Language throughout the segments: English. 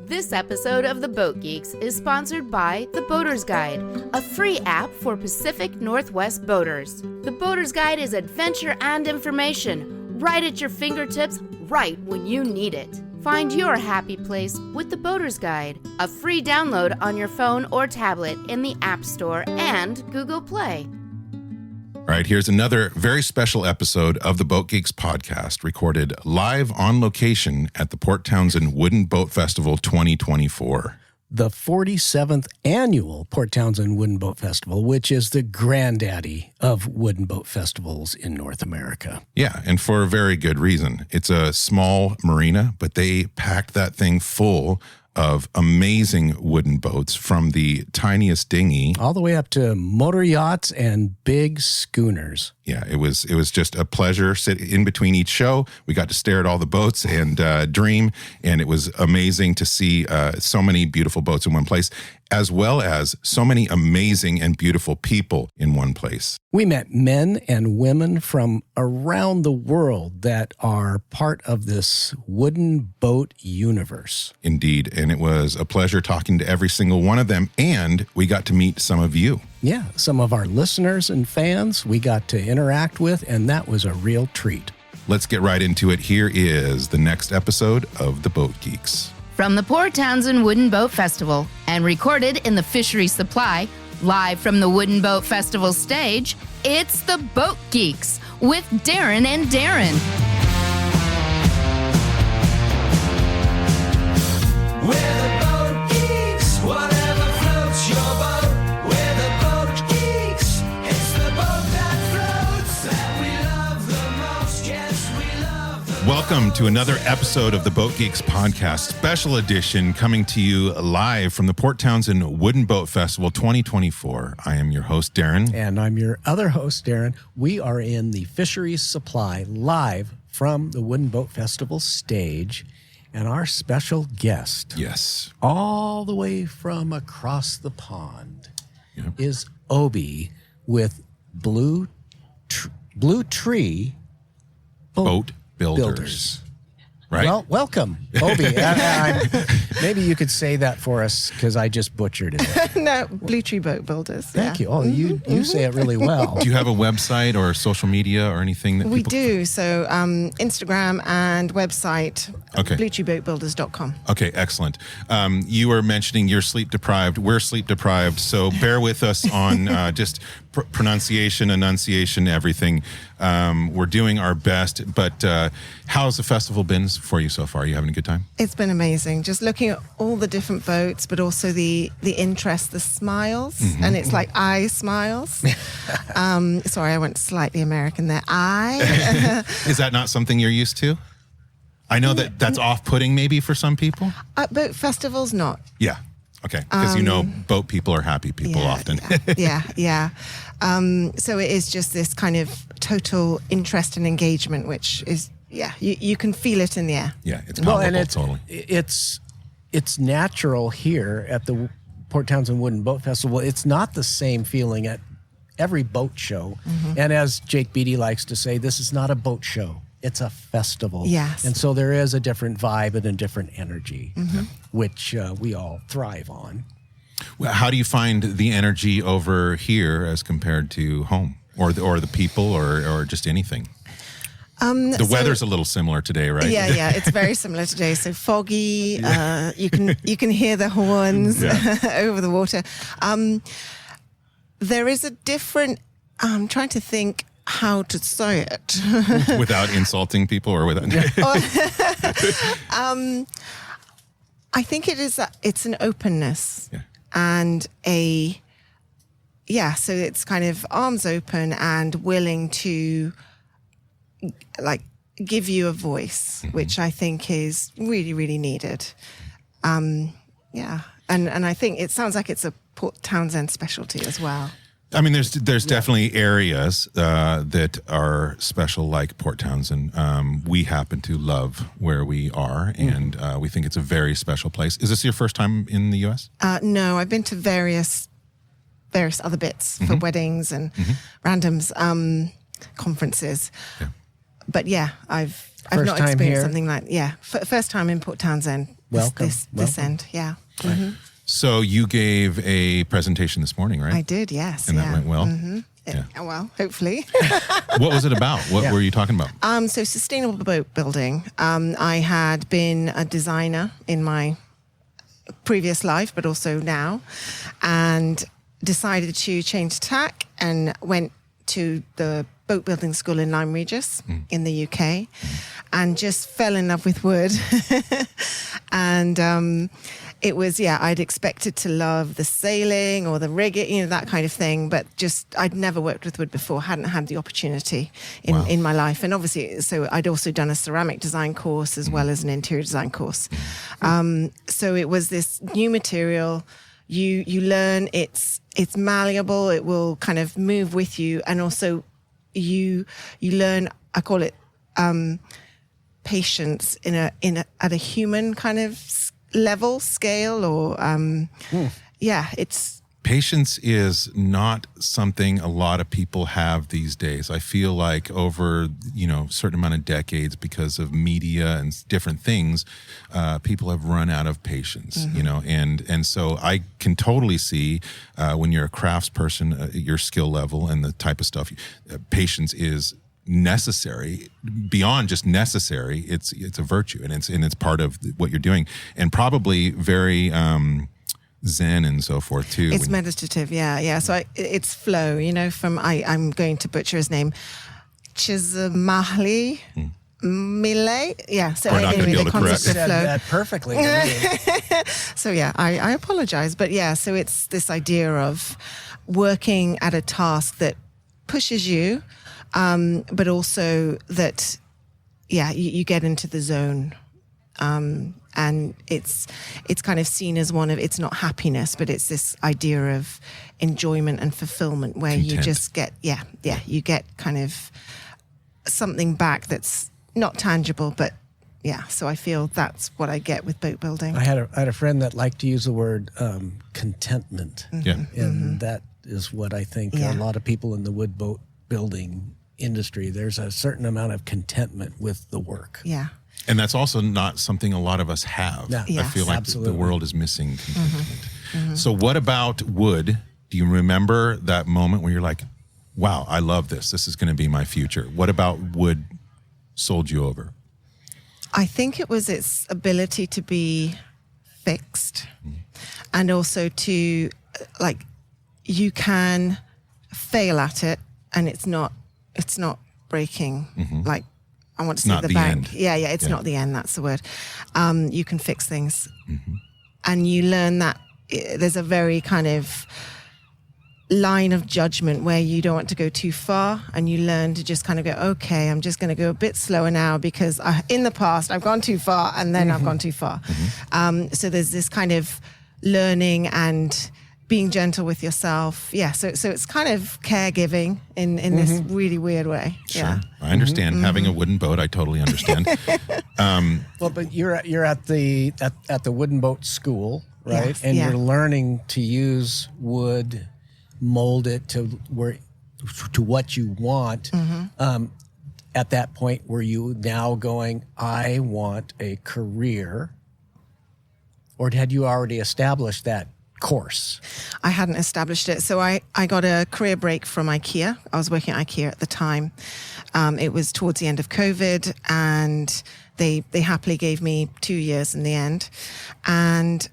This episode of the Boat Geeks is sponsored by The Boater's Guide, a free app for Pacific Northwest boaters. The Boater's Guide is adventure and information, right at your fingertips, right when you need it. Find your happy place with The Boater's Guide, a free download on your phone or tablet in the App Store and Google Play. All right, here's another very special episode of the Boat Geeks podcast, recorded live on location at the Port Townsend Wooden Boat Festival 2024. The 47th annual Port Townsend Wooden Boat Festival, which is the granddaddy of wooden boat festivals in North America. Yeah, and for a very good reason. It's a small marina, but they packed that thing full of amazing wooden boats, from the tiniest dinghy all the way up to motor yachts and big schooners. Yeah, it was just a pleasure. Sitting in between each show, we got to stare at all the boats and dream, and it was amazing to see so many beautiful boats in one place, as well as so many amazing and beautiful people in one place. We met men and women from around the world that are part of this wooden boat universe. Indeed, and it was a pleasure talking to every single one of them, and we got to meet some of you. Yeah, some of our listeners and fans we got to interact with, and that was a real treat. Let's get right into it. Here is the next episode of the Boat Geeks. From the Port Townsend Wooden Boat Festival and recorded in the Fisheries Supply, live from the Wooden Boat Festival stage, it's the Boat Geeks with Darren and Daeron. We're the Boat Geeks, whatever floats your boat. We're the Boat Geeks, it's the boat that floats that we love the most. Yes, we love the Welcome to another episode of the Boat Geeks podcast, special edition, coming to you live from the Port Townsend Wooden Boat Festival 2024. I am your host, Darren. And I'm your other host, Darren. We are in the Fisheries Supply, live from the Wooden Boat Festival stage. And our special guest, Yes. all the way from across the pond, Yep. is Obi with BlueTree Boat Builders. Right? Well, welcome, Obi. Maybe you could say that for us, because I just butchered it. No, BlueTree Boat Builders. Thank you. Oh, you say it really well. Do you have a website or social media or anything that We people... do. So Instagram and website, Okay. BlueTreeBoatBuilders.com. Okay, excellent. You were mentioning you're sleep deprived. We're sleep deprived, so bear with us on just pronunciation, enunciation, everything. We're doing our best, but how's the festival been for you so far? Are you having a good time? It's been amazing. Just looking at all the different boats, but also the interest, the smiles, and it's like eye smiles. Sorry, I went slightly American there. Eye. Is that not something you're used to? I know that's off-putting maybe for some people. Boat festivals, not. Yeah. Okay. Because boat people are happy people often. Yeah. So it is just this kind of total interest and engagement, which is, you can feel it in the air. Yeah, it's palpable, totally. It's natural here at the Port Townsend Wooden Boat Festival. It's not the same feeling at every boat show. And as Jake Beatty likes to say, this is not a boat show. It's a festival. Yes. And so there is a different vibe and a different energy, which we all thrive on. Well, how do you find the energy over here as compared to home, or the people, or just anything? The weather's a little similar today, right? Yeah, it's very similar today. So foggy. You can hear the horns over the water. There is a different. I'm trying to think how to say it Without insulting people, or without. I think it's an openness and so it's kind of arms open and willing to give you a voice, which I think is really, really needed. And I think it sounds like it's a Port Townsend specialty as well. I mean, there's definitely areas that are special, like Port Townsend. We happen to love where we are, and we think it's a very special place. Is this your first time in the U.S.? No, I've been to various other bits for weddings and randoms conferences. Yeah. But I've not experienced something like first time in Port Townsend. welcome. this end. Yeah. Mhm. So you gave a presentation this morning, right? I did, yes. And yeah. that went well? Mhm. Yeah. Well, hopefully. What was it about? What Yeah. were you talking about? So sustainable boat building. I had been a designer in my previous life, but also now, and decided to change tack and went to the boat building school in Lyme Regis in the UK, and just fell in love with wood. And it was, I'd expected to love the sailing or the rigging, that kind of thing, but just I'd never worked with wood before, hadn't had the opportunity in my life. And obviously, so I'd also done a ceramic design course as well as an interior design course. So it was this new material. You learn it's malleable, it will kind of move with you, and also you learn, I call it patience at a human kind of level, scale, or it's Patience is not something a lot of people have these days. I feel like over, a certain amount of decades, because of media and different things, people have run out of patience, and so I can totally see when you're a craftsperson, your skill level and the type of stuff, patience is necessary. Beyond just necessary, it's a virtue, and it's part of what you're doing, and probably very zen and so forth too. It's meditative, yeah. So it's flow, from I'm going to butcher his name, Chismahli Millet. Yeah. So We're not gonna be able to correct Said flow. that perfectly. So I apologize, but so it's this idea of working at a task that pushes you, but also that, you get into the zone. And it's kind of seen as it's not happiness, but it's this idea of enjoyment and fulfillment where you Content. just get, you get kind of something back that's not tangible, but so I feel that's what I get with boat building. I had a friend that liked to use the word contentment. Yeah. And that is what I think Yeah. a lot of people in the wood boat building industry, there's a certain amount of contentment with the work. Yeah. And that's also not something a lot of us have. Yeah. I Yes. feel like Absolutely. the world is missing contentment. So what about wood? Do you remember that moment where you're like, wow, I love this. This is going to be my future. What about wood sold you over? I think it was its ability to be fixed, and also to, you can fail at it and it's not breaking. Like, I want to say not the the bank. end. Yeah, it's not the end. That's the word. You can fix things, and you learn that there's a very kind of line of judgment where you don't want to go too far, and you learn to just kind of go, okay, I'm just going to go a bit slower now because in the past I've gone too far, and then I've gone too far. So there's this kind of learning and being gentle with yourself. So it's kind of caregiving in this really weird way. Sure. I understand. Having a wooden boat, I totally understand. Well, but you're at the wooden boat school, right? Yes, and yeah. you're learning to use wood, mold it to what you want. At that point, were you now going, I want a career, or had you already established that course? I hadn't established it. So I got a career break from Ikea. I was working at Ikea at the time. It was towards the end of COVID, and they happily gave me 2 years in the end. And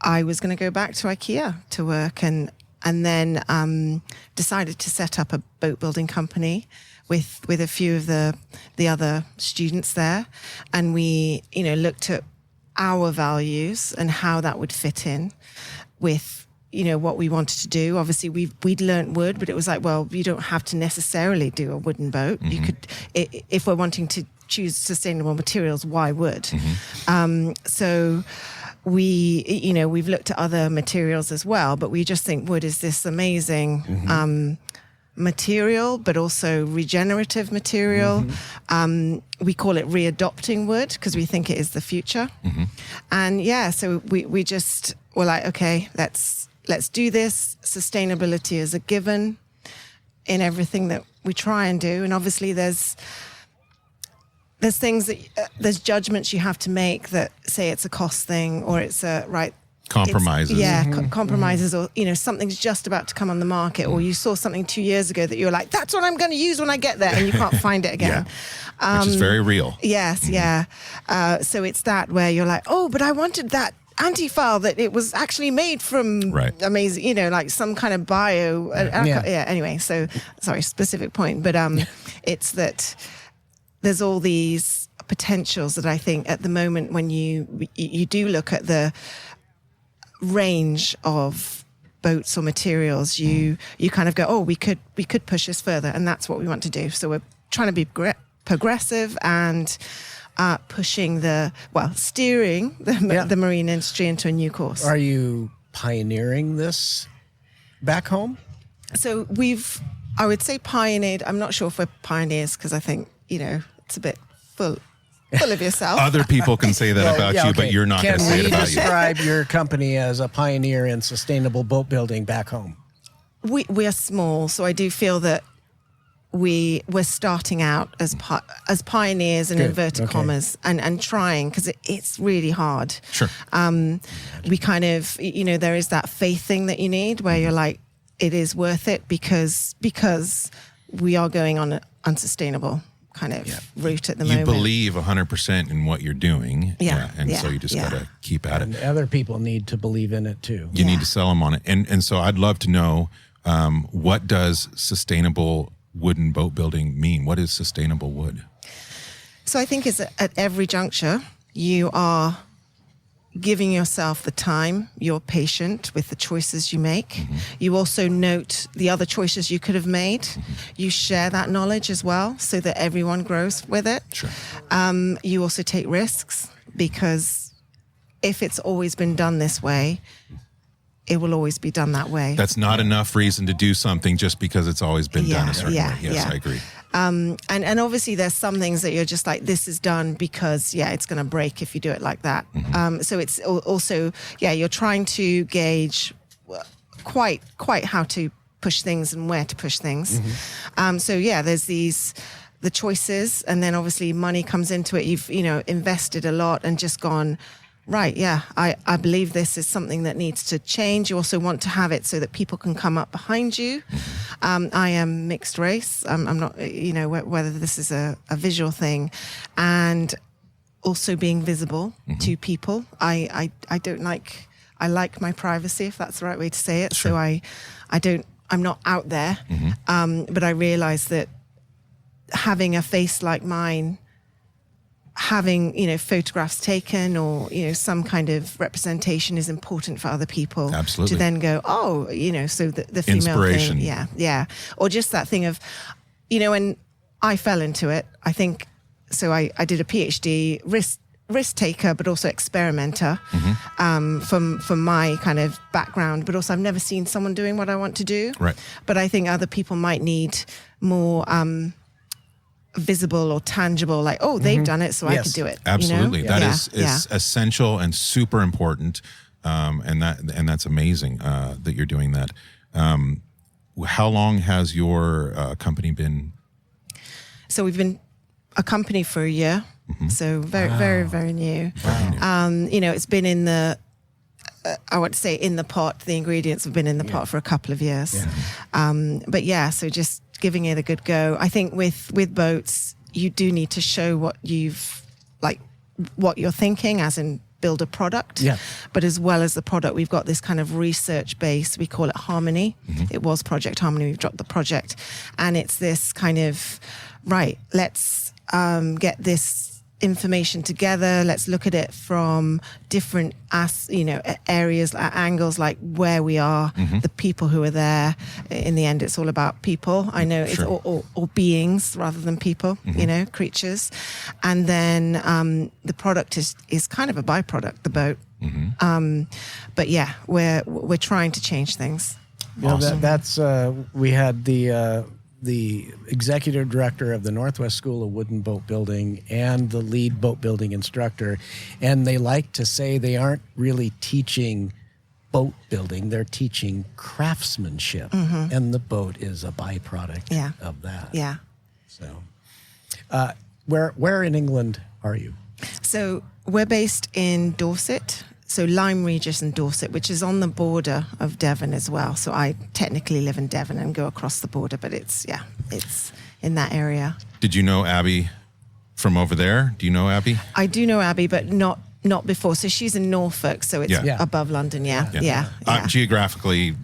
I was going to go back to Ikea to work, and then decided to set up a boat building company with a few of the other students there. And we, looked at our values and how that would fit in with, what we wanted to do. Obviously, we'd learnt wood, but it was like, well, you don't have to necessarily do a wooden boat. You could, if we're wanting to choose sustainable materials, why wood? So we've looked at other materials as well, but we just think wood is this amazing material, but also regenerative material. We call it readopting wood because we think it is the future. And so we just were like, okay, let's do this. Sustainability is a given in everything that we try and do. And obviously there's there's things that there's judgments you have to make that say it's a cost thing or it's a Compromises. Compromises, or something's just about to come on the market, or you saw something 2 years ago that you're like, that's what I'm going to use when I get there, and you can't find it again. Which is very real. Yes, yeah. So it's that where you're like, oh, but I wanted that anti-file that it was actually made from amazing, like some kind of bio. Anyway, so sorry, specific point, but it's that there's all these potentials that I think at the moment when you do look at the range of boats or materials, you kind of go, oh, we could push this further, and that's what we want to do. So we're trying to be progressive and pushing steering the marine industry into a new course. Are you pioneering this back home? So I would say pioneered. I'm not sure if we're pioneers because I think it's a bit full of yourself. Other people can say that about you, but you're not going to say it about you. Can we describe your company as a pioneer in sustainable boat building back home? We are small, so I do feel that we're starting out as pioneers in inverted commas and trying, because it's really hard. Sure. We kind of, there is that faith thing that you need where you're like, it is worth it because we are going on an unsustainable kind of route at the moment. You believe 100% in what you're doing. So you just got to keep at it. And other people need to believe in it too. You need to sell them on it. And so I'd love to know, what does sustainable wooden boat building mean? What is sustainable wood? So I think at every juncture, you are giving yourself the time, you're patient with the choices you make. You also note the other choices you could have made. You share that knowledge as well so that everyone grows with it. Sure. You also take risks, because if it's always been done this way, it will always be done that way. That's not enough reason to do something just because it's always been done a certain way. Yes, I agree. And obviously there's some things that you're just like, this is done because, it's going to break if you do it like that. So it's also, you're trying to gauge quite how to push things and where to push things. There's the choices, and then obviously money comes into it. You've, invested a lot and just gone, right, I believe this is something that needs to change. You also want to have it so that people can come up behind you. I am mixed race. I'm not, whether this is a visual thing, and also being visible to people. I like my privacy, if that's the right way to say it. Sure. So I'm not out there. But I realize that having a face like mine, having photographs taken or some kind of representation is important for other people. Absolutely. To then go, so the female inspiration thing, or just that thing of when I fell into it, I think so I did a PhD, risk taker but also experimenter, from my kind of background, but also I've never seen someone doing what I want to do, right? But I think other people might need more visible or tangible, like, they've done it, so I could do it. Absolutely. That is essential and super important. And that's amazing that you're doing that. How long has your company been? So we've been a company for a year. So very, very, very new. It's been in the, I want to say in the pot, the ingredients have been in the pot for a couple of years. So just giving it a good go. I think with boats, you do need to show what you're thinking, as in build a product. But as well as the product, we've got this kind of research base. We call it Harmony. It was Project Harmony. We've dropped the project, and it's this kind of let's get this information together. Let's look at it from different areas, angles, like where we are, the people who are there. In the end, it's all about people. I know it's or beings rather than people, creatures. And then the product is kind of a byproduct, the boat. But we're trying to change things. Awesome. That's we had the executive director of the Northwest School of Wooden Boat Building and the lead boat building instructor. And they like to say they aren't really teaching boat building, they're teaching craftsmanship. And the boat is a byproduct of that. Yeah. So where in England are you? So we're based in Dorset. So Lyme Regis and Dorset, which is on the border of Devon as well. So I technically live in Devon and go across the border, but it's in that area. Did you know Abby from over there? Do you know Abby? I do know Abby, but not before. So she's in Norfolk, so it's Yeah. above London. Yeah. Geographically,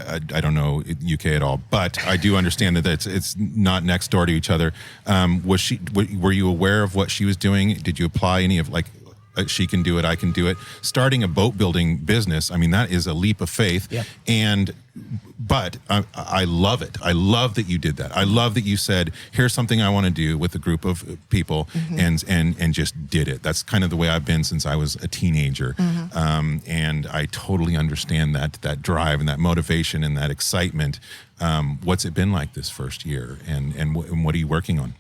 I don't know UK at all, but I do understand that it's not next door to each other. Were you aware of what she was doing? Did you apply any of she can do it, I can do it? Starting a boat building business, I mean, that is a leap of faith. Yep. But I love it. I love that you did that. I love that you said, here's something I want to do with a group of people, and just did it. That's kind of the way I've been since I was a teenager. And I totally understand that drive and that motivation and that excitement. What's it been like this first year, and what are you working on?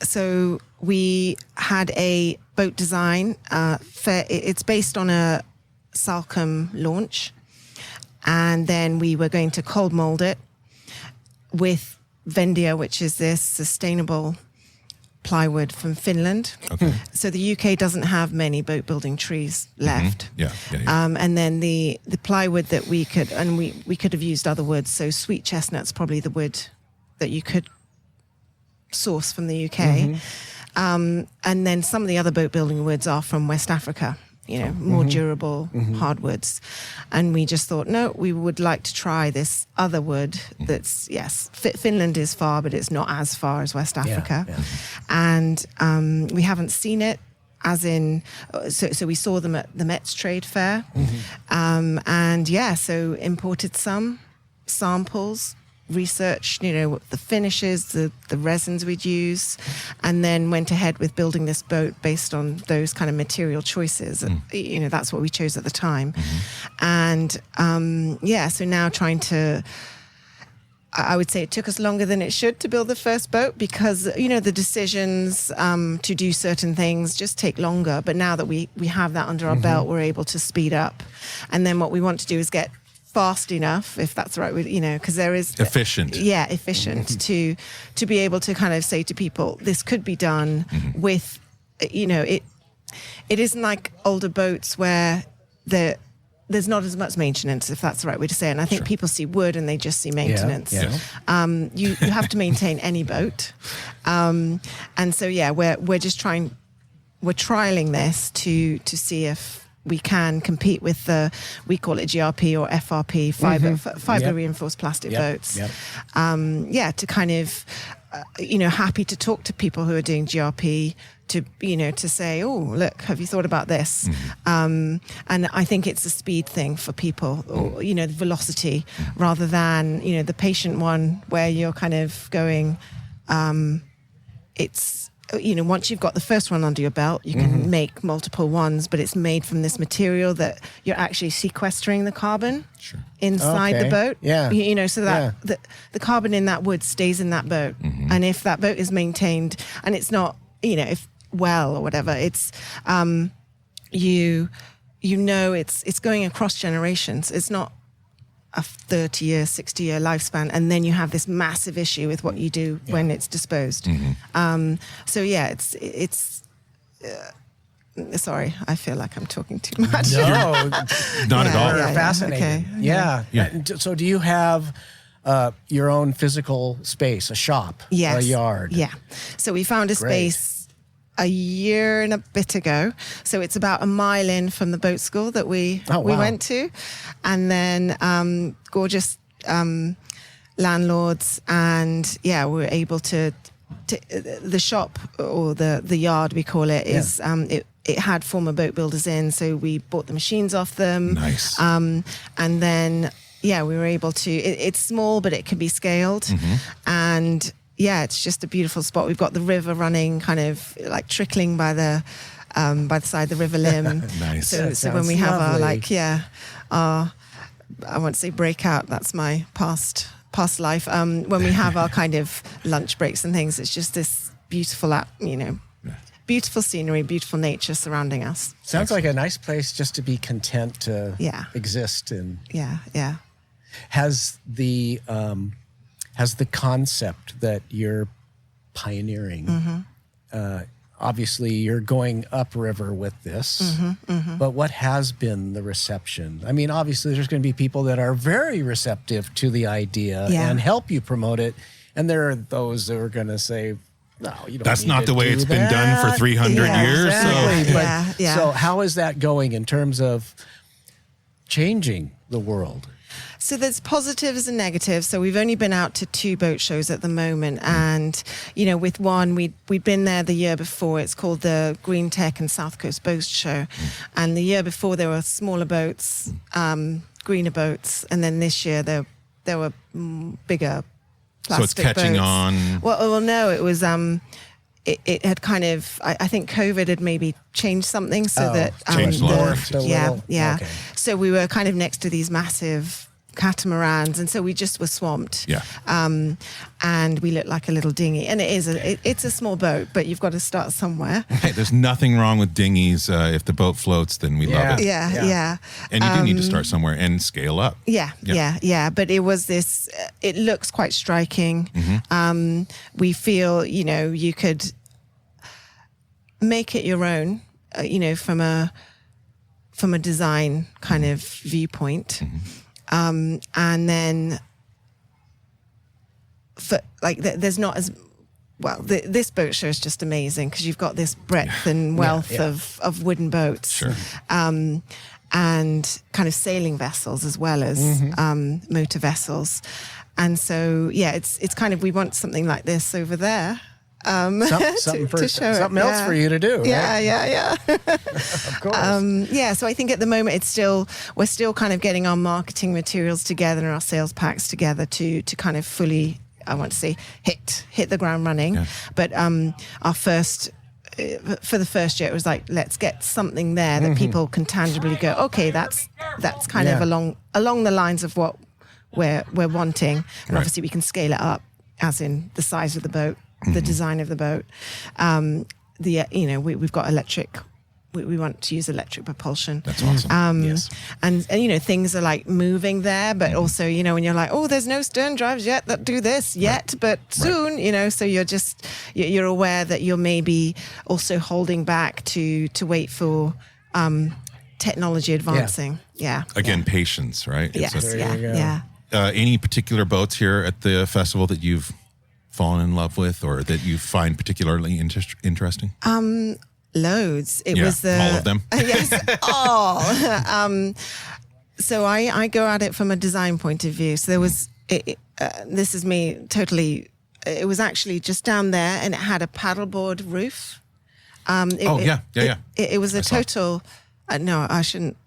So we had a boat design fair. It's based on a Salcombe launch. And then we were going to cold mold it with Vendia, which is this sustainable plywood from Finland. Okay. So the UK doesn't have many boat building trees left. Yeah. And then the plywood that we could have used other woods. So sweet chestnut's probably the wood that you could source from the UK. And then some of the other boat building woods are from West Africa. More durable hardwoods. And we just thought, no, we would like to try this other wood that's, Finland is far, but it's not as far as West Africa. Yeah. And we haven't seen it, as in, so we saw them at the Met's Trade Fair. So imported some samples, researched, the finishes, the resins we'd use, and then went ahead with building this boat based on those kind of material choices. That's what we chose at the time. And so now trying to, I would say it took us longer than it should to build the first boat because, the decisions to do certain things just take longer. But now that we have that under our belt, we're able to speed up. And then what we want to do is get fast enough, if that's right, because there is efficient. Efficient to be able to kind of say to people, this could be done with, it isn't like older boats where there's not as much maintenance, if that's the right way to say it. And I think people see wood and they just see maintenance. You have to maintain any boat, and so we're just we're trialing this to see if we can compete with we call it GRP or FRP, fiber reinforced plastic boats. To kind of, happy to talk to people who are doing GRP to say, oh, look, have you thought about this? And I think it's a speed thing for people, or, the velocity, rather than, the patient one where you're kind of going, it's, once you've got the first one under your belt, you can make multiple ones, but it's made from this material that you're actually sequestering the carbon inside the boat. So that the carbon in that wood stays in that boat. And if that boat is maintained and it's not, if well or whatever, it's, it's going across generations. It's not a 30-year, 60-year lifespan, and then you have this massive issue with what you do when it's disposed. Sorry, I feel like I'm talking too much. No, not at all. You're fascinating. Okay. Yeah. So do you have your own physical space, a shop, Yes. a yard? Yeah. So we found a space a year and a bit ago. So it's about a mile in from the boat school that we went to. And then gorgeous landlords. And we were able to the shop, or the yard we call it, is it had former boat builders in. So we bought the machines off them. Nice. And then, we were able to, it's small, but it can be scaled. And it's just a beautiful spot. We've got the river running, kind of like trickling by the side of the river limb. Nice. So when we have our I won't say breakout, that's my past life. When we have our kind of lunch breaks and things, it's just this beautiful, beautiful scenery, beautiful nature surrounding us. Sounds like a nice place just to be content to exist in. Yeah. Has the concept that you're pioneering. Obviously, you're going upriver with this, but what has been the reception? I mean, obviously, there's going to be people that are very receptive to the idea and help you promote it, and there are those that are going to say, "No, you don't." That's not the way it's been done for 300 years. Exactly. So. So, how is that going in terms of changing the world? So there's positives and negatives. So we've only been out to 2 boat shows at the moment, and with one we'd been there the year before. It's called the Green Tech and South Coast Boat Show, and the year before there were smaller boats, greener boats, and then this year there were bigger plastic So it's catching boats. on. Well, no, it was. It had kind of, I think COVID had maybe changed something so that changed a lot of things. yeah. Okay. So we were kind of next to these massive catamarans, and so we just were swamped. Yeah. And we looked like a little dinghy, and it's a small boat, but you've got to start somewhere. Hey, there's nothing wrong with dinghies. If the boat floats, then we love it. Yeah. And you do need to start somewhere and scale up. Yeah. But it was this. It looks quite striking. We feel, you could make it your own. From a design kind of viewpoint. And then, there's not as well. This boat show is just amazing because you've got this breadth and wealth of wooden boats, and kind of sailing vessels as well as motor vessels. And so, it's kind of, we want something like this over there. Something to show it. something else for you to do. Yeah. Of course. So I think at the moment we're still kind of getting our marketing materials together and our sales packs together to kind of fully, I want to say, hit the ground running. Yeah. But our first, for the first year, it was like, let's get something there that people can tangibly go, okay, that's kind of along the lines of what we're wanting, and obviously we can scale it up, as in the size of the boat, the design of the boat. We've got electric. We want to use electric propulsion. That's awesome. Yes. And things are like moving there, but also, when you're like, oh, there's no stern drives yet that do this yet, but soon, so you're aware that you're maybe also holding back to wait for technology advancing. Yeah. Again, patience, right? Yes. There you go. Yeah. Any particular boats here at the festival that you've fallen in love with or that you find particularly interesting? Loads. It was all of them. Yes, all. So I go at it from a design point of view. So there was, this is me totally, it was actually just down there, and it had a paddleboard roof. It was a total, no, I shouldn't.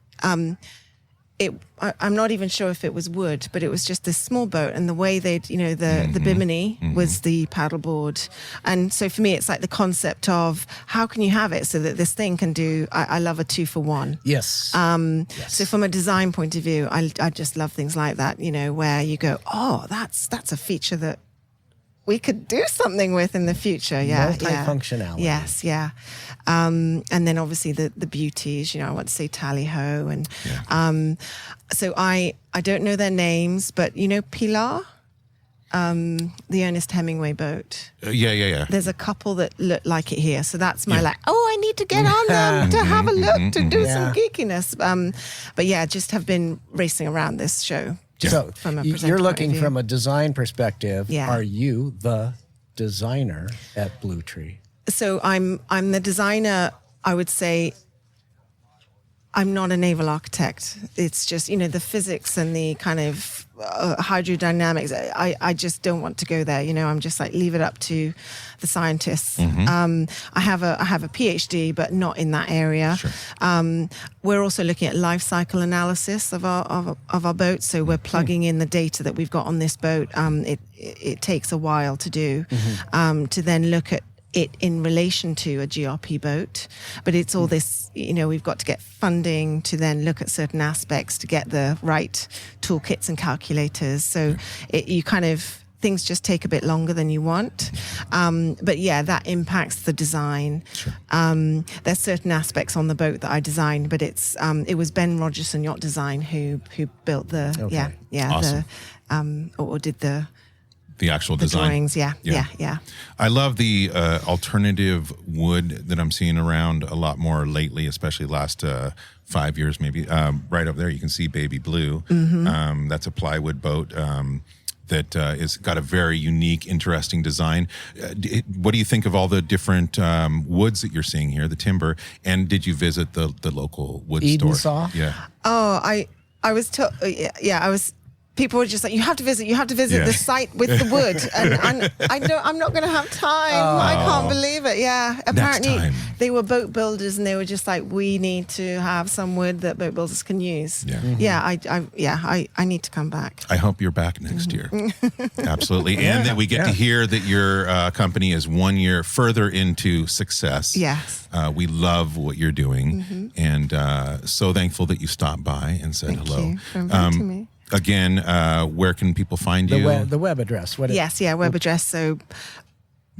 I'm not even sure if it was wood, but it was just this small boat, and the way they'd, the bimini was the paddleboard. And so for me, it's like the concept of how can you have it so that this thing can do, I love a 2-for-1. Yes. So from a design point of view, I just love things like that, where you go, oh, that's a feature that we could do something with in the future. Yeah. Multifunctionality. Yes. Yeah. And then obviously the beauties, I want to say tally ho. And so I don't know their names, but Pilar, the Ernest Hemingway boat. Yeah. There's a couple that look like it here. So that's my I need to get on them to have a look, to do some geekiness. But just have been racing around this show. So From a you're looking from a design perspective. Yeah. Are you the designer at BlueTree? So I'm the designer. I would say I'm not a naval architect. It's just, the physics and the kind of hydrodynamics. I just don't want to go there. I'm just like, leave it up to the scientists. I have a PhD, but not in that area. Sure. We're also looking at life cycle analysis of our boat. So we're plugging in the data that we've got on this boat. It takes a while to do, to then look at it in relation to a GRP boat, but it's all this, we've got to get funding to then look at certain aspects to get the right toolkits and calculators. So things just take a bit longer than you want. But that impacts the design. Sure. There's certain aspects on the boat that I designed, but it was Ben Rogerson Yacht Design who built the, Awesome. or did the The actual the design. drawings. Yeah. I love the alternative wood that I'm seeing around a lot more lately, especially last 5 years, maybe. Right up there, you can see Baby Blue. That's a plywood boat that is got a very unique, interesting design. What do you think of all the different woods that you're seeing here, the timber? And did you visit the local wood Eden store? Saw? Yeah. Oh, I was told. Yeah, I was. People were just like, you have to visit Yeah. the site with the wood, and I'm not going to have time. I can't believe it. Yeah, apparently time. they were boat builders, and they were just like, we need to have some wood that boat builders can use. Yeah. I need to come back. I hope you're back next year. Absolutely. And that we get to hear that your company is 1 year further into success. Yes. We love what you're doing. And so thankful that you stopped by and said hello. Thank you for inviting me. Again, where can people find you? The web address. Web address. So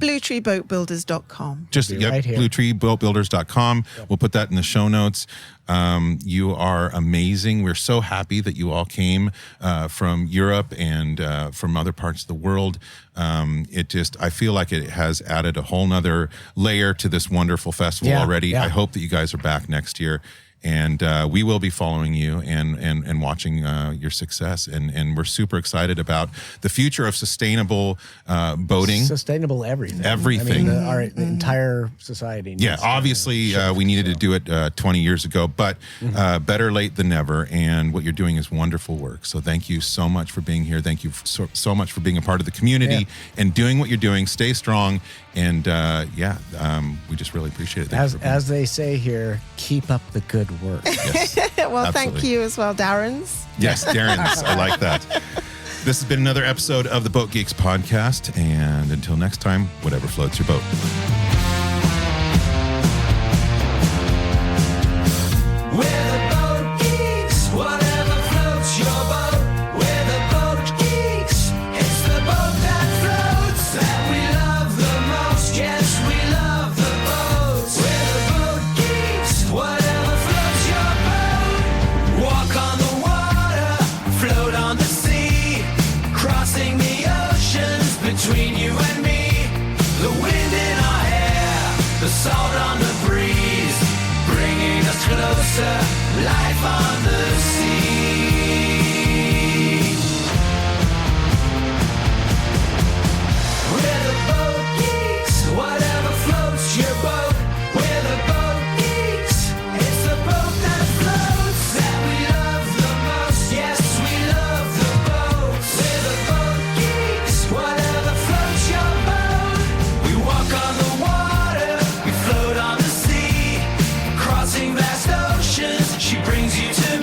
BlueTreeBoatBuilders.com. Just Be right here. BlueTreeBoatBuilders.com. We'll put that in the show notes. You are amazing. We're so happy that you all came from Europe and from other parts of the world. I feel like it has added a whole nother layer to this wonderful festival already. Yeah. I hope that you guys are back next year. And we will be following you and watching your success. And we're super excited about the future of sustainable boating. Sustainable everything. Everything. Our entire society. Yeah, needs obviously we needed to do it 20 years ago, but better late than never. And what you're doing is wonderful work. So thank you so much for being here. Thank you so much for being a part of the community and doing what you're doing. Stay strong. And we just really appreciate it. As they say here, keep up the good work. Yes, Well, absolutely. thank you as well, Darren's. Yes, Darren's. I like that. This has been another episode of the Boat Geeks podcast. And until next time, whatever floats your boat. We're the boat geeks, whatever floats your boat. We're the boat geeks, it's the boat that floats that we love the most. Yes, we love the boats. We're the boat geeks, whatever floats your boat. Walk on the water, float on the sea, crossing the oceans between you and me. The wind in our hair, the salt on the breeze, bringing us closer, life on the sea. We're the boat geeks, whatever floats your boat. We're the boat geeks, it's the boat that floats that we love the most. Yes, we love the boats. We're the boat geeks, whatever floats your boat. We walk on the water, we float on the sea, crossing vast oceans, she brings you to